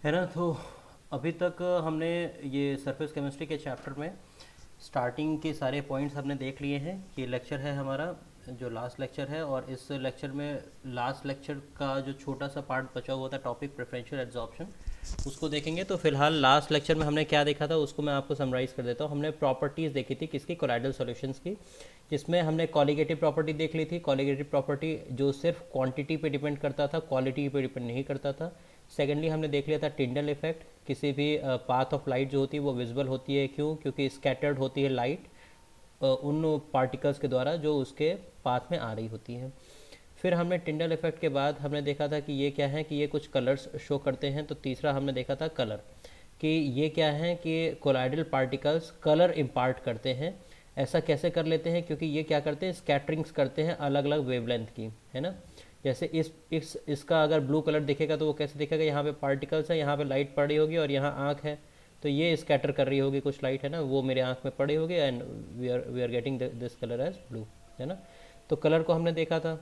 है ना। तो अभी तक हमने ये सरफेस केमिस्ट्री के चैप्टर में स्टार्टिंग के सारे पॉइंट्स हमने देख लिए हैं। ये लेक्चर है हमारा जो लास्ट लेक्चर है, और इस लेक्चर में लास्ट लेक्चर का जो छोटा सा पार्ट बचा हुआ था टॉपिक प्रेफरेंशियल एब्जॉर्प्शन, उसको देखेंगे। तो फिलहाल लास्ट लेक्चर में हमने क्या देखा था उसको मैं आपको समराइज़ कर देता हूँ। हमने प्रॉपर्टीज़ देखी थी किसकी, कोलाइडल सॉल्यूशंस की, जिसमें हमने कॉलिगेटिव प्रॉपर्टी देख ली थी। कॉलिगेटिव प्रॉपर्टी जो सिर्फ क्वांटिटी पे डिपेंड करता था, क्वालिटी पे डिपेंड नहीं करता था। सेकेंडली हमने देख लिया था टिंडल इफेक्ट, किसी भी पाथ ऑफ लाइट जो होती है वो विजिबल होती है। क्यों? क्योंकि स्कैटर्ड होती है लाइट उन पार्टिकल्स के द्वारा जो उसके पाथ में आ रही होती हैं। फिर हमने टिंडल इफेक्ट के बाद हमने देखा था कि ये क्या है, कि ये कुछ कलर्स शो करते हैं। तो तीसरा हमने देखा था कलर, कि ये क्या है कि कोलाइडल पार्टिकल्स कलर इम्पार्ट करते हैं। ऐसा कैसे कर लेते हैं? क्योंकि ये क्या करते हैं, स्कैटरिंग्स करते हैं अलग अलग वेवलेंथ की, है ना। जैसे इसका अगर ब्लू कलर दिखेगा तो वो कैसे दिखेगा, यहाँ पे पार्टिकल्स है, यहाँ पे लाइट पड़ रही होगी और यहाँ आँख है, तो ये स्कैटर कर रही होगी कुछ लाइट, है ना, वो मेरे आँख में पड़ी होगी and we are getting this colour as blue, है ना। तो कलर को हमने देखा था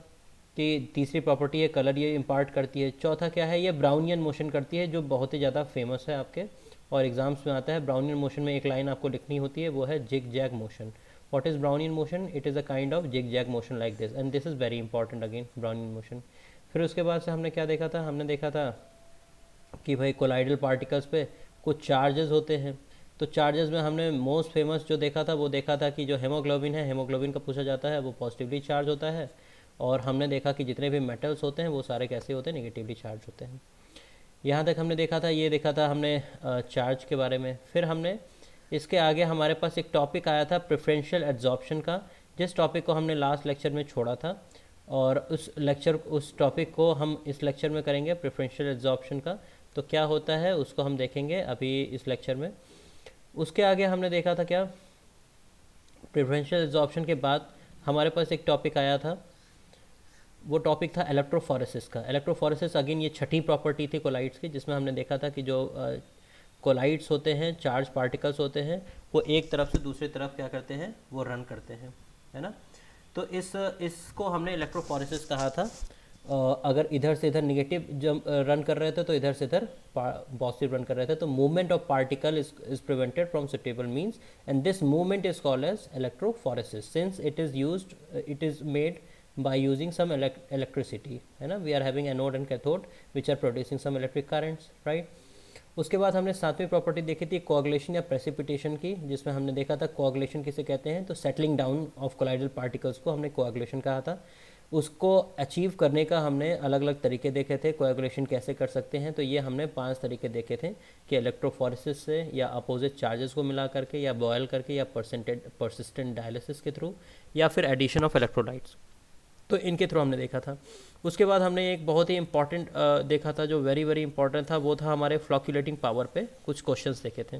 कि तीसरी प्रॉपर्टी है कलर, ये इम्पार्ट करती है। चौथा क्या है, ये ब्राउनियन मोशन करती है, जो बहुत ही ज़्यादा फेमस है आपके और एग्जाम्स में आता है। ब्राउनियन मोशन में एक लाइन आपको लिखनी होती है, वो है zigzag motion. What is Brownian motion? It is a kind of zigzag motion like this, and this is very important again, Brownian motion. फिर उसके बाद से हमने क्या देखा था, हमने देखा था कि भाई कोलाइडल पार्टिकल्स पे कुछ चार्जेस होते हैं। तो चार्जेस में हमने मोस्ट फेमस जो देखा था वो देखा था कि जो हेमोग्लोबिन है, हेमोग्लोबिन का पूछा जाता है, वो पॉजिटिवली चार्ज होता है। और हमने देखा कि जितने भी मेटल्स होते हैं वो सारे कैसे होते हैं, नेगेटिवली चार्ज होते हैं। यहाँ तक हमने देखा था, ये देखा था हमने चार्ज के बारे में। फिर हमने इसके आगे हमारे पास एक टॉपिक आया था प्रेफरेंशियल एब्जॉर्प्शन का, जिस टॉपिक को हमने लास्ट लेक्चर में छोड़ा था, और उस टॉपिक को हम इस लेक्चर में करेंगे, प्रेफरेंशियल एब्जॉर्प्शन का। तो क्या होता है उसको हम देखेंगे अभी इस लेक्चर में। उसके आगे हमने देखा था क्या, प्रेफरेंशियल एब्जॉर्प्शन के बाद हमारे पास एक टॉपिक आया था, वो टॉपिक था इलेक्ट्रोफोरेसिस का। इलेक्ट्रोफोरेसिस अगेन ये छठी प्रॉपर्टी थी कोलाइड्स की, जिसमें हमने देखा था कि जो कोलाइड्स होते हैं, चार्ज पार्टिकल्स होते हैं, वो एक तरफ से दूसरी तरफ क्या करते हैं, वो रन करते हैं, है ना। तो इसको हमने इलेक्ट्रोफोरेसिस कहा था। अगर इधर से इधर निगेटिव जब रन कर रहे थे तो इधर से इधर पॉजिटिव रन कर रहे थे, तो movement of particle is prevented from suitable means, and this movement is called as electrophoresis since it is made by using some electricity, है ना। We are having anode and cathode which are producing some electric currents, right. उसके बाद हमने सातवीं property देखी थी coagulation या precipitation की, जिसमें हमने देखा था कोआगुलेशन किसे कहते हैं, तो settling down of colloidal particles को हमने कोआगुलेशन कहा था। उसको अचीव करने का हमने अलग अलग तरीके देखे थे, कोआगुलेशन कैसे कर सकते हैं। तो ये हमने 5 तरीके देखे थे कि इलेक्ट्रोफोरेसिस से, या अपोजिट चार्जेस को मिला करके, या बॉयल करके, या परसिस्टेंट डायलिसिस के थ्रू, या फिर एडिशन ऑफ इलेक्ट्रोलाइट्स। तो इनके थ्रू हमने देखा था। उसके बाद हमने एक बहुत ही इंपॉर्टेंट देखा था, जो वेरी वेरी इंपॉर्टेंट था, वो था हमारे फ्लॉक्यूलेटिंग पावर पे कुछ क्वेश्चंस देखे थे।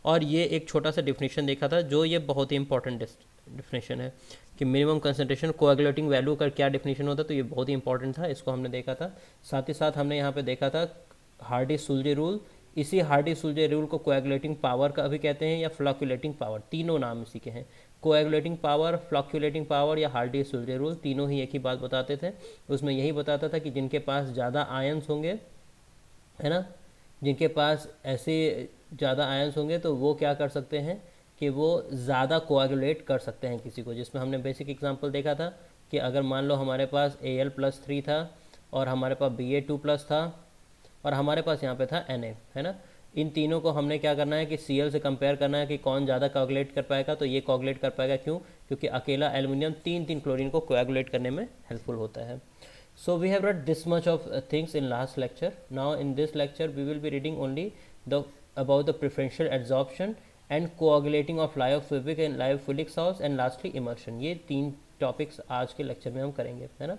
और ये एक छोटा सा डिफिनेशन देखा था, जो ये बहुत ही इंपॉर्टेंट डिफिनेशन है कि मिनिमम कंसंट्रेशन कोएगुलेटिंग वैल्यू का क्या डिफिनेशन होता है। तो ये बहुत ही इंपॉर्टेंट था, इसको हमने देखा था। साथ ही साथ हमने यहाँ पर देखा था हार्डी-सुलजे रूल। इसी हार्डी-सुलजे रूल को कोएगुलेटिंग पावर का भी कहते हैं, या फ्लॉक्यूलेटिंग पावर, तीनों नाम इसी के हैं। कोएगुलेटिंग पावर, फ्लॉक्यूलेटिंग पावर या हार्डी-सुलजे रूल, तीनों ही एक ही बात बताते थे। उसमें यही बताता था कि जिनके पास ज़्यादा आयंस होंगे, है ना, जिनके पास ऐसे ज़्यादा आयंस होंगे तो वो क्या कर सकते हैं कि वो ज़्यादा कोएगुलेट कर सकते हैं किसी को। जिसमें हमने बेसिक एग्जांपल देखा था कि अगर मान लो हमारे पास Al+3 था, और हमारे पास Ba2+ था, और हमारे पास यहाँ पे था Na, है ना। इन तीनों को हमने क्या करना है कि Cl से कंपेयर करना है कि कौन ज़्यादा कोएगुलेट कर पाएगा। तो ये कोएगुलेट कर पाएगा, क्यों? क्योंकि अकेला एल्युमिनियम 3 क्लोरीन को कोएगुलेट करने में हेल्पफुल होता है। So we have read this much of things in last lecture. Now in this lecture we will be reading only the about the preferential absorption and coagulating of lyophilic and lyophilic salts, and lastly immersion. ये 3 topics आज के lecture में हम करेंगे, है ना।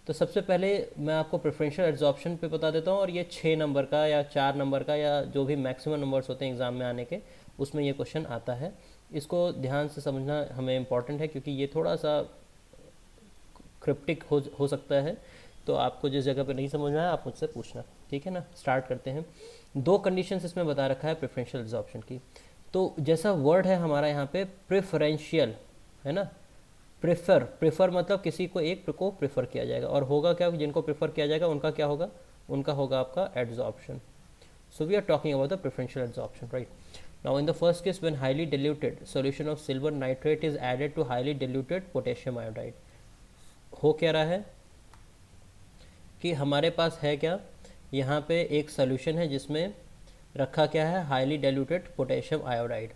तो सबसे पहले मैं आपको प्रेफरेंशियल एब्जॉर्प्शन पे बता देता हूँ, और ये 6 नंबर का या 4 नंबर का, या जो भी मैक्सिमम नंबर्स होते हैं एग्ज़ाम में आने के, उसमें ये क्वेश्चन आता है। इसको ध्यान से समझना हमें इम्पॉर्टेंट है, क्योंकि ये थोड़ा सा क्रिप्टिक हो सकता है। तो आपको जिस जगह पे नहीं समझ में आया आप मुझसे पूछना, ठीक है ना। स्टार्ट करते हैं। 2 कंडीशंस इसमें बता रखा है प्रेफरेंशियल एब्जॉर्प्शन की। तो जैसा वर्ड है हमारा यहाँ पे प्रेफरेंशियल, है ना। प्रेफर मतलब किसी को एक को प्रेफर किया जाएगा, और होगा क्या, जिनको प्रेफर किया जाएगा उनका क्या होगा, उनका होगा आपका absorption. So we are talking about the preferential adsorption, right? Now in the first case, when highly diluted solution of silver nitrate is added to highly diluted potassium iodide, हो क्या रहा है कि हमारे पास है क्या, यहाँ पे एक सोल्यूशन है जिसमें रखा क्या है, हाईली डाइल्यूटेड पोटेशियम आयोडाइड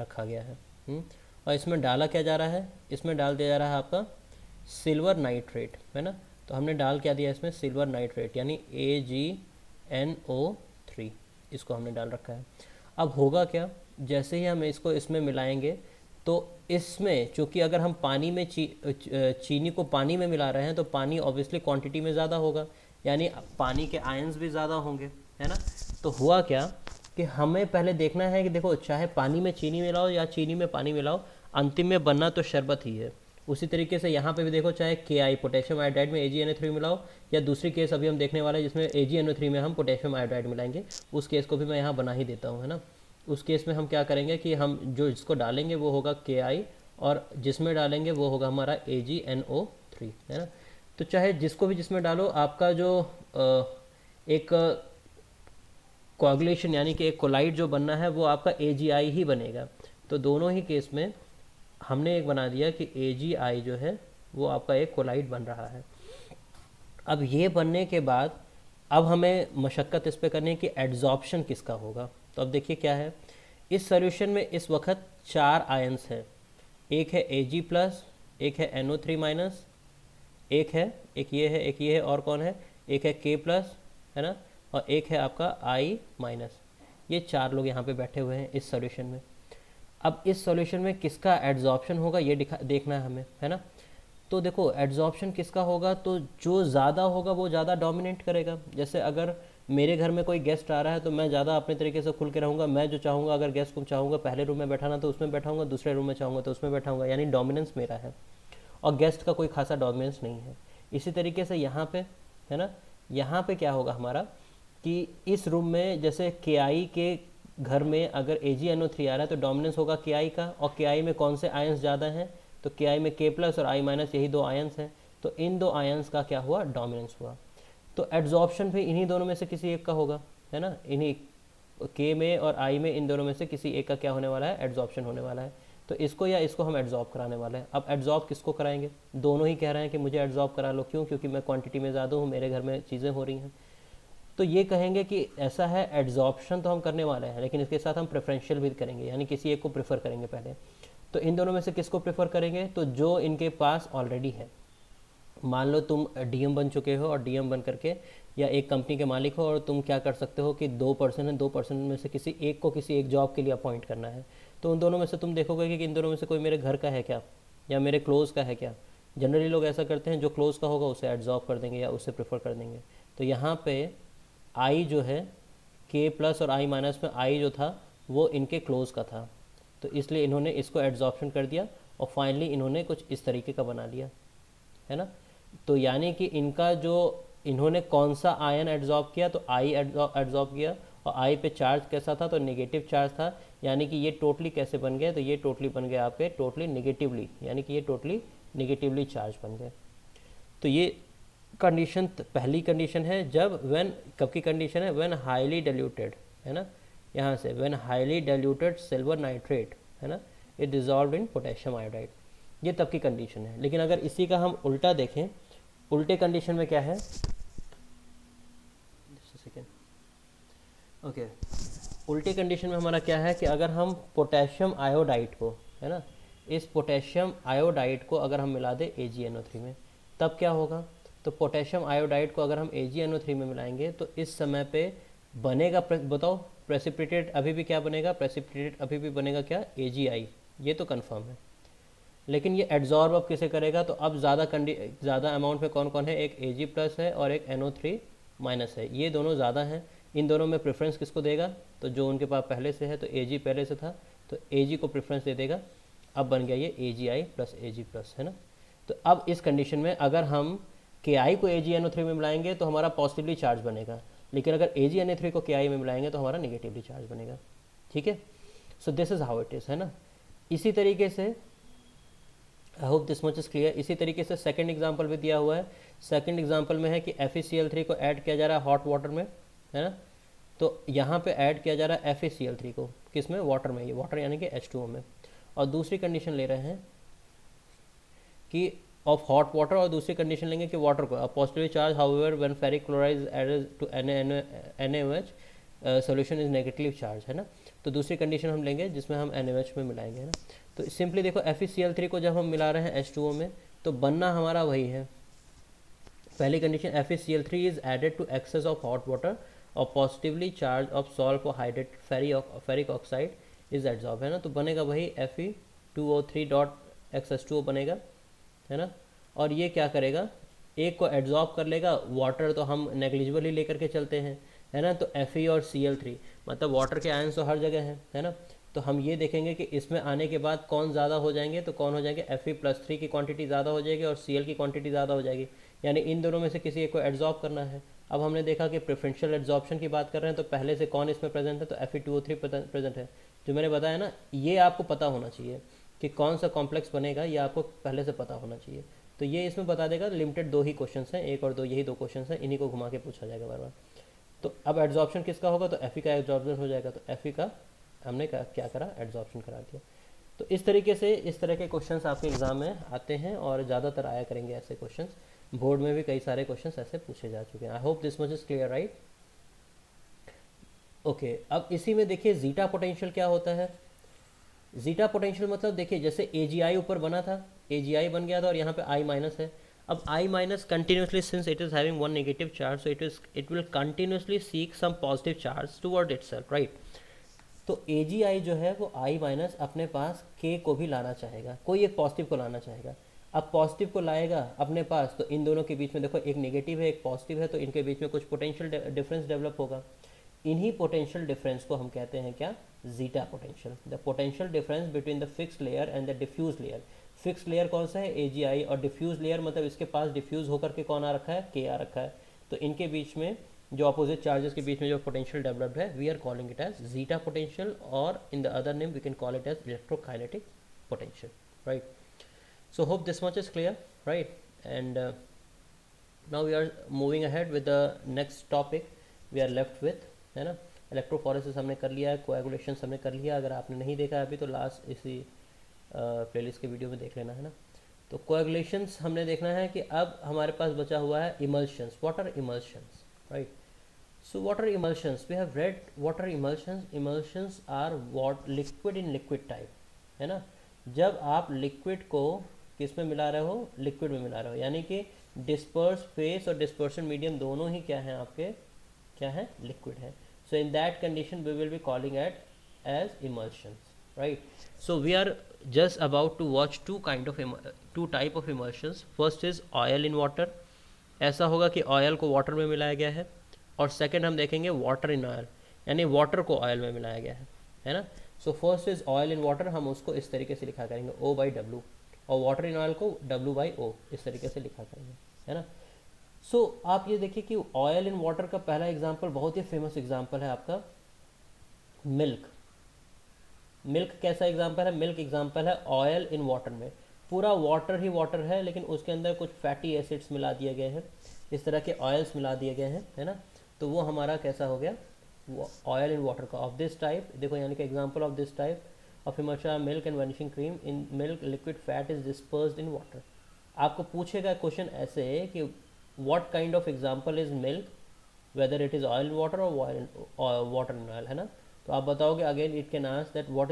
रखा गया है। और इसमें डाला क्या जा रहा है, इसमें डाल दिया जा रहा है आपका सिल्वर नाइट्रेट, है ना। तो हमने डाल क्या दिया इसमें, सिल्वर नाइट्रेट, यानी AgNO3, इसको हमने डाल रखा है। अब होगा क्या, जैसे ही हम इसको इसमें मिलाएंगे तो इसमें चूँकि अगर हम पानी में चीनी को पानी में मिला रहे हैं तो पानी ऑब्वियसली क्वांटिटी में ज़्यादा होगा, यानी पानी के आयंस भी ज़्यादा होंगे, है ना। तो हुआ क्या कि हमें पहले देखना है कि देखो, चाहे पानी में चीनी मिलाओ या चीनी में पानी मिलाओ, अंतिम में बनना तो शरबत ही है। उसी तरीके से यहाँ पे भी देखो, चाहे KI पोटेशियम आयोडाइड में AgNO3 मिलाओ, या दूसरी केस अभी हम देखने वाले हैं जिसमें AgNO3 में हम पोटेशियम आयोडाइड मिलाएंगे, उस केस को भी मैं यहाँ बना ही देता हूँ, है ना। उस केस में हम क्या करेंगे कि हम जो इसको डालेंगे वो होगा KI, और जिसमें डालेंगे वो होगा हमारा AgNO3, है ना। तो चाहे जिसको भी जिसमें डालो, आपका जो एक कोagulation यानी कि एक कोलाइड जो बनना है वो आपका AgI ही बनेगा। तो दोनों ही केस में हमने एक बना दिया कि AgI जो है वो आपका एक कोलाइड बन रहा है। अब ये बनने के बाद अब हमें मशक्क़त इस पे करनी है कि एड्जॉर्प्शन किसका होगा। तो अब देखिए क्या है, इस सॉल्यूशन में इस वक्त 4 आयंस हैं, एक है Ag+, एक है NO3-, एक ये है, एक ये है, और कौन है, एक है K+, है ना, और एक है आपका I-। ये 4 लोग यहाँ पे बैठे हुए हैं इस सॉल्यूशन में। अब इस सॉल्यूशन में किसका एड्जॉर्प्शन होगा ये देखना है हमें, है ना। तो देखो एड्जॉर्प्शन किसका होगा, तो जो ज़्यादा होगा वो ज़्यादा डोमिनेट करेगा। जैसे अगर मेरे घर में कोई गेस्ट आ रहा है तो मैं ज़्यादा अपने तरीके से खुल के रहूँगा, मैं जो चाहूँगा, अगर गेस्ट को चाहूँगा पहले रूम में बैठाना तो उसमें बैठाऊँगा, दूसरे रूम में चाहूँगा तो उसमें बैठाऊँगा, यानी डोमिनेंस मेरा है और गेस्ट का कोई खासा डोमिनेंस नहीं है। इसी तरीके से यहाँ पे, है ना, यहाँ पे क्या होगा हमारा कि इस रूम में जैसे KI के घर में अगर AgNO3 आ रहा है तो डोमिनेंस होगा KI का, और KI में कौन से आयंस ज़्यादा हैं, तो KI में K+ और I-, यही 2 आयंस हैं। तो इन 2 आयंस का क्या हुआ, डोमिनेंस हुआ। तो एड्जॉर्प्शन भी इन्हीं दोनों में से किसी एक का होगा, है ना, इन्हीं K में और I में, इन दोनों में से किसी एक का क्या होने वाला है, एड्जॉर्प्शन होने वाला है। तो इसको या इसको हम एड्जॉर्ब कराने वाले हैं। अब एड्जॉर्ब किसको कराएंगे, दोनों ही कह रहे हैं कि मुझे एड्जॉर्ब करा लो, क्यों, क्योंकि मैं क्वांटिटी में ज़्यादा हूँ, मेरे घर में चीज़ें हो रही हैं। तो ये कहेंगे कि ऐसा है, एड्जॉर्प्शन तो हम करने वाले हैं लेकिन इसके साथ हम प्रेफरेंशियल भी करेंगे, यानी किसी एक को प्रेफर करेंगे पहले। तो इन दोनों में से किसको प्रेफर करेंगे, तो जो इनके पास ऑलरेडी है। मान लो तुम DM बन चुके हो और DM बन करके या एक कंपनी के मालिक हो, और तुम क्या कर सकते हो कि 2 पर्सन है, 2 पर्सन में से किसी एक को किसी एक जॉब के लिए अपॉइंट करना है। तो उन दोनों में से तुम देखोगे कि इन दोनों में से कोई मेरे घर का है क्या, या मेरे क्लोज का है क्या। जनरली लोग ऐसा करते हैं, जो क्लोज का होगा उसे एड्जॉर्ब कर देंगे या उसे प्रेफर कर देंगे। तो यहाँ पे I जो है, K+ और I- में I जो था वो इनके क्लोज का था, तो इसलिए इन्होंने इसको एड्जॉर्प्शन कर दिया और फाइनली इन्होंने कुछ इस तरीके का बना लिया, है ना। तो यानी कि इनका जो इन्होंने कौन सा आयन एड्जॉर्ब किया, तो I एड्जॉर्ब किया, और I पे चार्ज कैसा था, तो नेगेटिव चार्ज था। यानी कि ये टोटली कैसे बन गए, तो ये टोटली बन गए आपके टोटली नेगेटिवली, यानी कि ये टोटली नेगेटिवली चार्ज बन गए। तो ये कंडीशन पहली कंडीशन है, जब व्हेन, कब की कंडीशन है, व्हेन हाईली डाइल्यूटेड, है ना, यहाँ से when highly diluted silver nitrate, है ना, it dissolve in potassium iodide, ये तब की कंडीशन है। लेकिन अगर इसी का हम उल्टा देखें, उल्टे कंडीशन में क्या है, ओके, उल्टे कंडीशन में हमारा क्या है कि अगर हम पोटेशियम आयोडाइड को, है ना, इस पोटेशियम आयोडाइड को अगर हम मिला दें AgNO3 में, तब क्या होगा, तो पोटेशियम आयोडाइड को अगर हम AgNO3 में मिलाएंगे तो इस समय पे बनेगा, बताओ, प्रेसिपिटेट अभी भी क्या बनेगा, प्रेसिपिटेट अभी भी बनेगा क्या, AgI, ये तो कंफर्म है। लेकिन ये एड्जॉर्ब अब किसे करेगा, तो अब ज़्यादा अमाउंट में कौन कौन है, एक Ag+ है और एक NO3- है, ये दोनों ज़्यादा हैं। इन दोनों में प्रेफरेंस किसको देगा, तो जो उनके पास पहले से है, तो Ag पहले से था तो Ag को प्रेफरेंस दे देगा। अब बन गया ये AgI+ Ag+, है ना। तो अब इस कंडीशन में अगर हम KI को AgNO3 में मिलाएंगे तो हमारा पॉजिटिवली चार्ज बनेगा, लेकिन अगर AgNO3 को KI में मिलाएंगे तो हमारा नेगेटिवली चार्ज बनेगा, ठीक है। So this is how it is, है ना। इसी तरीके से I hope this much is clear. इसी तरीके से सेकंड एग्जांपल भी दिया हुआ है। सेकंड एग्जांपल में है कि FeCl3 को ऐड किया जा रहा है हॉट वाटर में, है ना। तो यहाँ पे ऐड किया जा रहा है FeCl3 को, किस में, वाटर में, ये वाटर यानी कि H2O में। और दूसरी कंडीशन ले रहे हैं कि ऑफ हॉट वाटर, और दूसरी कंडीशन लेंगे कि वाटर को positively charge, however when ferric chloride added to NaOH solution is negatively charge, है ना। तो दूसरी कंडीशन हम लेंगे जिसमें हम NaOH में मिलाएंगे, है ना। तो सिंपली देखो FeCl3 को जब हम मिला रहे हैं H2O में, तो बनना हमारा वही है। पहली condition FeCl3 is added to excess of hot water और पॉजिटिवली चार्ज ऑफ सॉल्ट और hydrate ferric oxide is adsorb, है ना। तो बनेगा वही Fe2O3 डॉट X2O बनेगा, है ना। और ये क्या करेगा, एक को एड्जॉर्ब कर लेगा, वाटर तो हम नेग्लिजिबल ही लेकर के चलते हैं, है ना। तो Fe और Cl3 मतलब वाटर के आयंस तो हर जगह हैं, है ना। तो हम ये देखेंगे कि इसमें आने के बाद कौन ज़्यादा हो जाएंगे, तो कौन हो जाएंगे, Fe+3 की क्वांटिटी ज़्यादा हो जाएगी और Cl की क्वांटिटी ज़्यादा हो जाएगी, यानी इन दोनों में से किसी एक को एड्जॉर्ब करना है। अब हमने देखा कि प्रेफरेंशियल एड्जॉर्प्शन की बात कर रहे हैं, तो पहले से कौन इसमें प्रेजेंट है, तो Fe2O3 प्रेजेंट है। जो मैंने बताया ना, ये आपको पता होना चाहिए कि कौन सा कॉम्प्लेक्स बनेगा, ये आपको पहले से पता होना चाहिए। तो ये इसमें बता देगा। लिमिटेड 2 ही क्वेश्चन हैं, 1 और 2, यही 2 क्वेश्चन हैं, इन्हीं को घुमा के पूछा जाएगा बार बार। तो अब एड्जॉर्प्शन किसका होगा, तो Fe का एड्जॉर्प्शन हो जाएगा। तो Fe का हमने क्या करा, एड्जॉर्प्शन करा दिया। तो इस तरीके से इस तरह के क्वेश्चंस आपके एग्जाम में आते हैं और ज़्यादातर आया करेंगे ऐसे क्वेश्चंस। बोर्ड में भी कई सारे क्वेश्चंस ऐसे पूछे जा चुके हैं। I hope this much is clear, right. Okay, अब इसी में देखिए जीटा पोटेंशियल क्या होता है। जीटा पोटेंशियल मतलब देखिए जैसे AgI ऊपर बना था, AgI बन गया था और यहाँ पे I माइनस है। अब I minus continuously, since it is having one negative charge, so it will continuously seek some positive charge toward itself, right. तो AgI जो है वो I माइनस अपने पास K को भी लाना चाहेगा, कोई एक पॉजिटिव को लाना चाहेगा। अब पॉजिटिव को लाएगा अपने पास, तो इन दोनों के बीच में देखो एक नेगेटिव है एक पॉजिटिव है, तो इनके बीच में कुछ पोटेंशियल डिफरेंस डेवलप होगा। इन्हीं पोटेंशियल डिफरेंस को हम कहते हैं क्या, zeta potential. The potential difference between the fixed layer and the diffuse layer. Fixed layer कौन सा है, AgI, और डिफ्यूज लेयर मतलब इसके पास डिफ्यूज होकर के कौन आ रखा है, K आ रखा है। तो इनके बीच में जो अपोजिट चार्जेस के बीच में जो पोटेंशियल डेवलप्ड है, we are calling it as zeta potential, और in the other name we can call it as electrokinetic potential, right. So hope this much is clear, right? And now we are moving ahead with the next topic we are left with, है ना। Electrophoresis हमने कर लिया है, coagulation हमने कर लिया। अगर आपने नहीं देखा है अभी तो लास्ट इसी प्लेलिस्ट के वीडियो में देख लेना, है ना। तो कोएगुलेशंस हमने देखना है कि अब हमारे पास बचा हुआ है emulsions, water emulsions, right. So water emulsions, we have read water emulsions. Emulsions are what liquid in liquid type, है ना। जब आप लिक्विड को किस में मिला रहे हो, लिक्विड में मिला रहे हो, यानी कि डिस्पर्स फेस और डिस्पर्शन मीडियम दोनों ही क्या हैं आपके, क्या है, लिक्विड है। So in that condition we will be calling at as emulsions, right. So we are just about to watch two type of emulsions. First is oil in water. ऐसा होगा कि ऑयल को वाटर में मिलाया गया है, और सेकंड हम देखेंगे वाटर इन ऑयल, यानी वाटर को ऑयल में मिलाया गया है ना। So first is oil in water, हम उसको इस तरीके से लिखा करेंगे O/W, और वाटर इन ऑयल को W/O इस तरीके से लिखा करेंगे, है ना। सो आप ये देखिए कि ऑयल इन वाटर का पहला एग्जाम्पल बहुत ही फेमस एग्जाम्पल है आपका मिल्क। मिल्क कैसा एग्जाम्पल है, मिल्क एग्जाम्पल है ऑयल इन वाटर में। पूरा वाटर ही वाटर है, लेकिन उसके अंदर कुछ फैटी एसिड्स मिला दिए गए हैं, इस तरह के ऑयल्स मिला दिए गए हैं, है ना। तो वो हमारा कैसा हो गया, वो ऑयल इन वाटर का ऑफ दिस टाइप। देखो यानी कि example of this type of emulsion milk and vanishing cream. In milk liquid fat is dispersed in water. आपको पूछेगा क्वेश्चन ऐसे कि what kind of example is milk, whether it is oil in water और water in oil, है ना। तो आप बताओगे again it can answer that what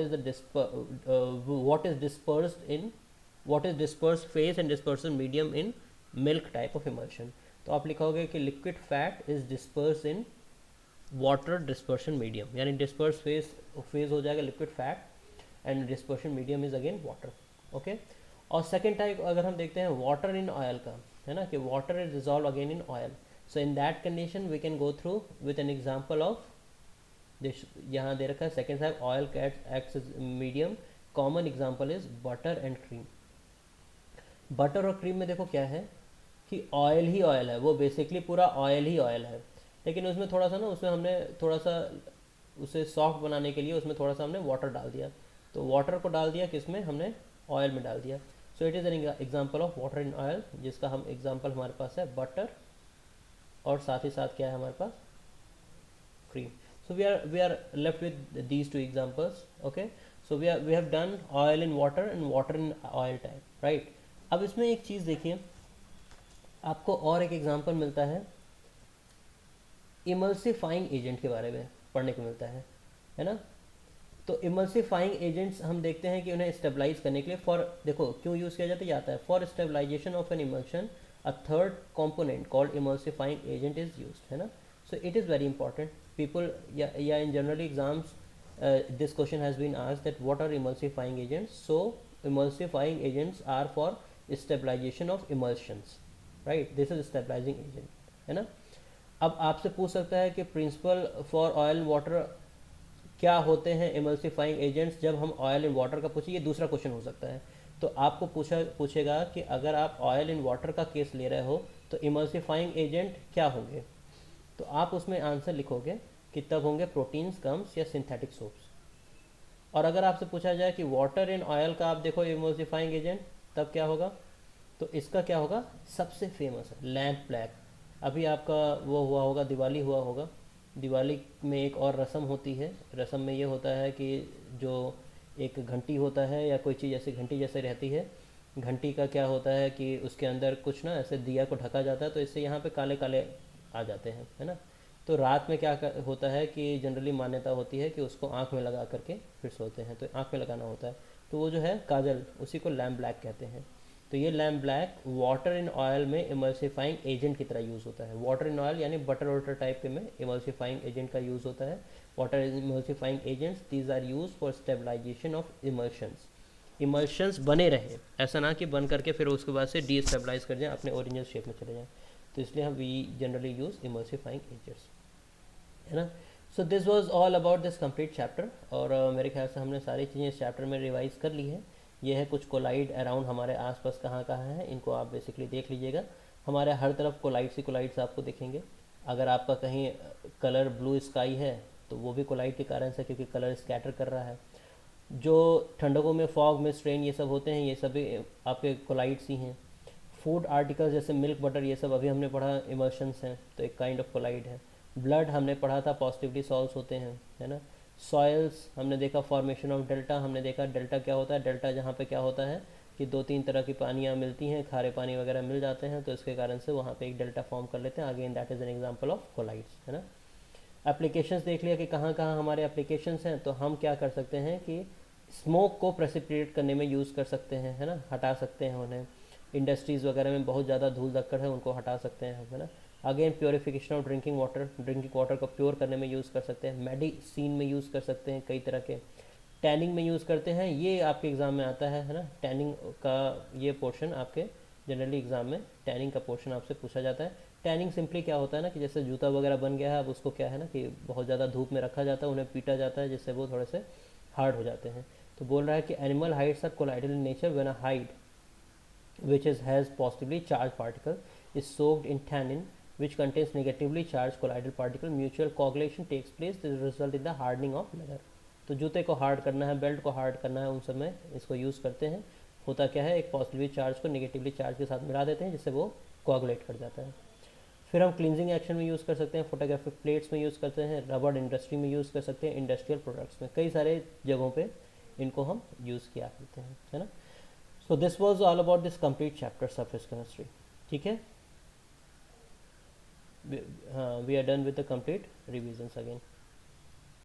is dispersed phase and dispersion medium in milk type of emulsion. तो आप लिखोगे कि liquid fat is disperse in water dispersion medium, यानी डिस्पर्स फेज हो जाएगा liquid fat and dispersion medium is again water, okay. और second type अगर हम देखते हैं वाटर इन ऑयल का, है ना, कि water is dissolve again in oil. So in that condition we can go through with an example of this. यहाँ दे रखा है second type oil acts as medium. Common example is butter and cream. Butter और cream में देखो क्या है कि ऑयल ही ऑयल है, वो बेसिकली पूरा ऑयल ही ऑयल है, लेकिन उसमें थोड़ा सा ना, उसमें हमने थोड़ा सा उसे सॉफ्ट बनाने के लिए उसमें थोड़ा सा हमने वाटर डाल दिया। तो वाटर को डाल दिया किसमें, हमने ऑयल में डाल दिया। So it is an example of water in oil, जिसका हम एग्जांपल हमारे पास है बटर, और साथ ही साथ क्या है हमारे पास free. So we are left with these two examples. Okay, so we have done oil in water and water in oil type, right? अब इसमें एक चीज़ देखिए, आपको और एक एग्जांपल मिलता है इमल्सिफाइंग एजेंट के बारे में पढ़ने को मिलता है ना? तो इमल्सिफाइंग एजेंट्स हम देखते हैं कि उन्हें स्टेबलाइज करने के लिए फॉर, देखो क्यों यूज़ किया जाता है, आता है for stabilization of an emulsion a third component called emulsifying agent is used, है ना? So it is very important. People, yeah, in generally exams this question has been asked that what are emulsifying agents. So emulsifying agents are for stabilization of emulsions, right? This is stabilizing agent, है ना? अब आपसे पूछ सकता है कि principal for oil water क्या होते हैं इमल्सिफाइंग एजेंट्स, जब हम ऑयल इन वाटर का पूछे, ये दूसरा क्वेश्चन हो सकता है। तो आपको पूछेगा कि अगर आप ऑयल इन वाटर का केस ले रहे हो तो इमल्सिफाइंग एजेंट क्या होंगे, तो आप उसमें आंसर लिखोगे कि तब होंगे प्रोटीन्स, गम्स या सिंथेटिक सोप्स। और अगर आपसे पूछा जाए कि वाटर इन ऑयल का आप देखो इमल्सिफाइंग एजेंट, तब क्या होगा, तो इसका क्या होगा, सबसे फेमस है लैम्प ब्लैक। अभी आपका वो हुआ होगा, दिवाली हुआ होगा, दिवाली में एक और रस्म होती है, रस्म में ये होता है कि जो एक घंटी होता है या कोई चीज़ ऐसे घंटी जैसे रहती है, घंटी का क्या होता है कि उसके अंदर कुछ ना ऐसे दिया को ढका जाता है, तो इससे यहाँ पे काले काले आ जाते हैं, है ना? तो रात में क्या होता है कि जनरली मान्यता होती है कि उसको आँख में लगा करके फिर सोते हैं, तो आँख में लगाना होता है, तो वो जो है काजल, उसी को लैम्प ब्लैक कहते हैं। तो ये lamp black water in oil में इमल्सिफाइंग एजेंट की तरह यूज़ होता है। वाटर इन ऑयल यानी बटर वाटर टाइप के में इमल्सिफाइंग एजेंट का यूज़ होता है। Water emulsifying agents these are use for stabilization of emulsions. Emulsions बने रहे, ऐसा ना कि बन करके फिर उसके बाद से डीस्टेबलाइज कर जाएं, अपने ओरिजिनल शेप में चले जाएं, तो इसलिए हम we generally use emulsifying agents, है ना? So this was all about this complete chapter. और मेरे ख्याल से हमने सारी चीज़ें इस चैप्टर में रिवाइज कर ली है। ये है कुछ कोलाइड अराउंड हमारे आसपास कहाँ कहाँ है, इनको आप बेसिकली देख लीजिएगा। हमारे हर तरफ कोलाइड्स ही कोलाइड्स आपको दिखेंगे। अगर आपका कहीं कलर ब्लू स्काई है तो वो भी कोलाइड के कारण से, क्योंकि कलर स्कैटर कर रहा है। जो ठंडकों में फॉग मिस्ट रेन ये सब होते हैं, ये सभी आपके कोलाइड्स ही हैं। फूड आर्टिकल्स जैसे मिल्क बटर ये सब अभी हमने पढ़ा इमल्शंस हैं, तो एक काइंड ऑफ कोलाइड है। ब्लड हमने पढ़ा था पॉजिटिवली सॉल्व्स होते हैं, है ना? सॉइल्स हमने देखा, फॉर्मेशन ऑफ डेल्टा हमने देखा, डेल्टा क्या होता है, डेल्टा जहाँ पे क्या होता है कि दो तीन तरह की पानियाँ मिलती हैं, खारे पानी वगैरह मिल जाते हैं, तो इसके कारण से वहाँ पे एक डेल्टा फॉर्म कर लेते हैं। Again that is an example of colloids, है ना? एप्लीकेशंस देख लिया कि कहाँ कहाँ हमारे एप्लीकेशंस हैं, तो हम क्या कर सकते हैं कि स्मोक को प्रेसिपिटेट करने में यूज़ कर सकते हैं, है ना? हटा सकते हैं उन्हें। इंडस्ट्रीज़ वगैरह में बहुत ज़्यादा धूल धक्कड़ है, उनको हटा सकते हैं हम, है ना? Again purification of drinking water को प्योर करने में यूज़ कर सकते हैं। मेडिसिन में यूज़ कर सकते हैं, कई तरह के। टैनिंग में यूज़ करते हैं, ये आपके एग्ज़ाम में आता है ना? टैनिंग का ये पोर्शन आपके जनरली एग्ज़ाम में टैनिंग का पोर्शन आपसे पूछा जाता है। टैनिंग सिंपली क्या होता है ना कि जैसे जूता वगैरह बन गया है, अब उसको क्या है ना कि बहुत ज़्यादा धूप में रखा जाता है, उन्हें पीटा जाता है, जिससे वो थोड़े से हार्ड हो जाते हैं। तो बोल रहा है कि animal hides are colloidal in nature when a hide which has positively charged particle is soaked in tannin which contains negatively charged colloidal particle. Mutual coagulation takes place, this result in the hardening of leather. तो जूते को hard करना है, belt को hard करना है, उन सब में इसको यूज़ करते हैं। होता क्या है, एक पॉजिटिवली चार्ज को नेगेटिवली चार्ज के साथ मिला देते हैं, जिससे वो कोआगुलेट कर जाता है। फिर हम क्लिनजिंग एक्शन में यूज़ कर सकते हैं, फोटोग्राफिक प्लेट्स में यूज़ करते हैं, रबर इंडस्ट्री में यूज़ कर सकते हैं, इंडस्ट्रियल प्रोडक्ट्स में, कई सारे जगहों पे इनको हम यूज़ किया करते हैं, है ना? So this was all about this complete chapter surface chemistry. ठीक है, we are done with the complete revisions again.